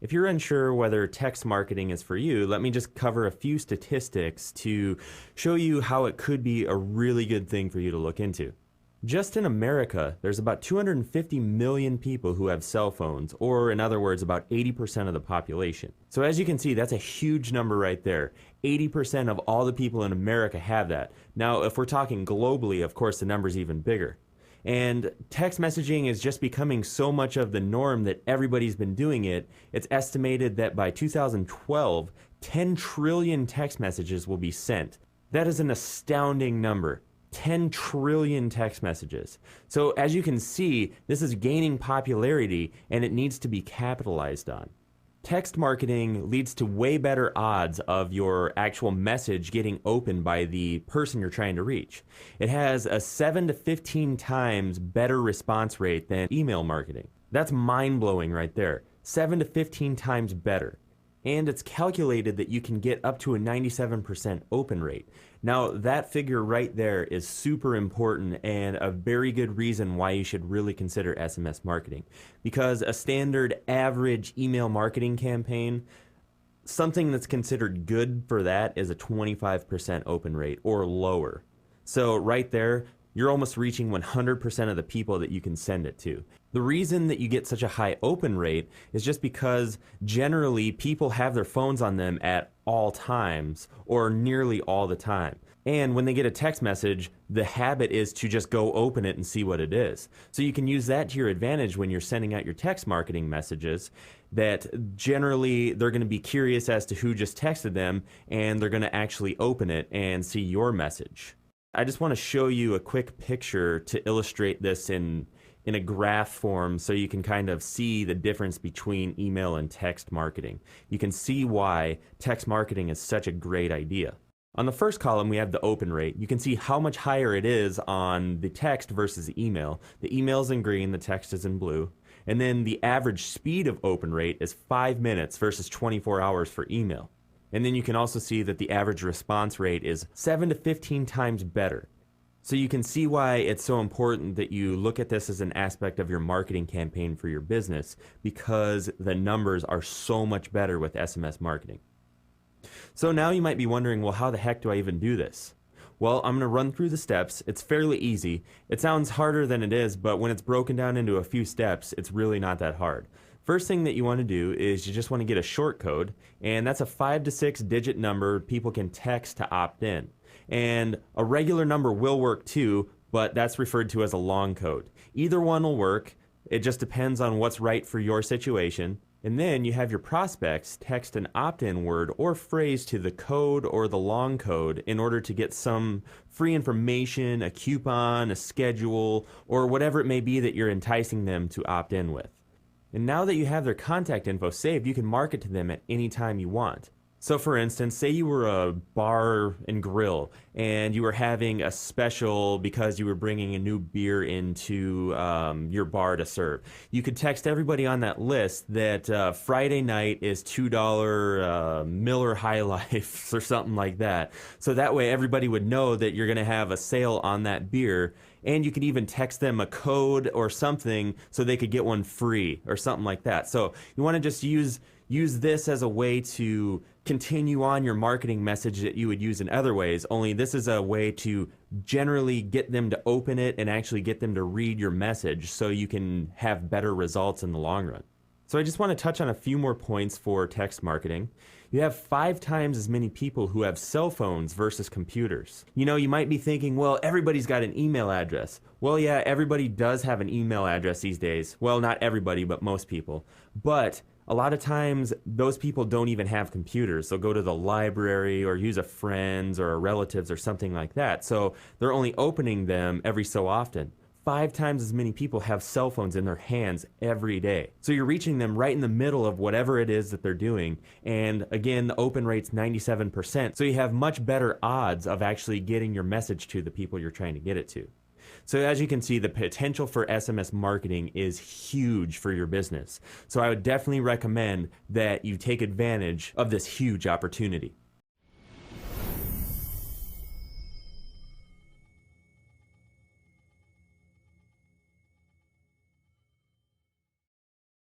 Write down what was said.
If you're unsure whether text marketing is for you, let me just cover a few statistics to show you how it could be a really good thing for you to look into. Just in America, there's about 250 million people who have cell phones, or in other words, about 80% of the population. So as you can see, that's a huge number right there. 80% of all the people in America have that. Now, if we're talking globally, of course, the number's even bigger. And text messaging is just becoming so much of the norm that everybody's been doing it. It's estimated that by 2012, 10 trillion text messages will be sent. That is an astounding number. 10 trillion text messages. So as you can see, this is gaining popularity and it needs to be capitalized on. Text marketing leads to way better odds of your actual message getting opened by the person you're trying to reach. It has a 7 to 15 times better response rate than email marketing. That's mind-blowing right there. 7 to 15 times better. And it's calculated that you can get up to a 97% open rate. Now, that figure right there is super important and a very good reason why you should really consider SMS marketing. Because a standard average email marketing campaign, something that's considered good for that is a 25% open rate or lower. So right there, you're almost reaching 100% of the people that you can send it to. The reason that you get such a high open rate is just because generally people have their phones on them at all times or nearly all the time. And when they get a text message, the habit is to just go open it and see what it is. So you can use that to your advantage when you're sending out your text marketing messages, that generally they're going to be curious as to who just texted them and they're going to actually open it and see your message. I just want to show you a quick picture to illustrate this in a graph form so you can kind of see the difference between email and text marketing. You can see why text marketing is such a great idea. On the first column, we have the open rate. You can see how much higher it is on the text versus the email. The email is in green, the text is in blue. And then the average speed of open rate is 5 minutes versus 24 hours for email. And then you can also see that the average response rate is 7 to 15 times better. So you can see why it's so important that you look at this as an aspect of your marketing campaign for your business, because the numbers are so much better with SMS marketing. So now you might be wondering, well, how the heck do I even do this? Well, I'm going to run through the steps. It's fairly easy. It sounds harder than it is, but when it's broken down into a few steps, it's really not that hard. First thing that you want to do is you just want to get a short code, and that's a 5 to 6 digit number people can text to opt in. And a regular number will work too, but that's referred to as a long code. Either one will work. It just depends on what's right for your situation. And then you have your prospects text an opt-in word or phrase to the code or the long code in order to get some free information, a coupon, a schedule, or whatever it may be that you're enticing them to opt in with. And now that you have their contact info saved, you can market to them at any time you want. So for instance, say you were a bar and grill and you were having a special because you were bringing a new beer into your bar to serve. You could text everybody on that list that Friday night is $2 Miller High Life or something like that. So that way everybody would know that you're going to have a sale on that beer. And you could even text them a code or something so they could get one free or something like that. So you want to just use this as a way to continue on your marketing message that you would use in other ways, only this is a way to generally get them to open it and actually get them to read your message so you can have better results in the long run. So I just want to touch on a few more points for text marketing. You have 5 times as many people who have cell phones versus computers. You know, you might be thinking, well, everybody's got an email address. Well, yeah, everybody does have an email address these days. Well, not everybody, but most people. But a lot of times, those people don't even have computers. They'll go to the library or use a friend's or a relative's or something like that. So they're only opening them every so often. 5 times as many people have cell phones in their hands every day. So you're reaching them right in the middle of whatever it is that they're doing. And again, the open rate's 97%. So you have much better odds of actually getting your message to the people you're trying to get it to. So as you can see, the potential for SMS marketing is huge for your business. So I would definitely recommend that you take advantage of this huge opportunity.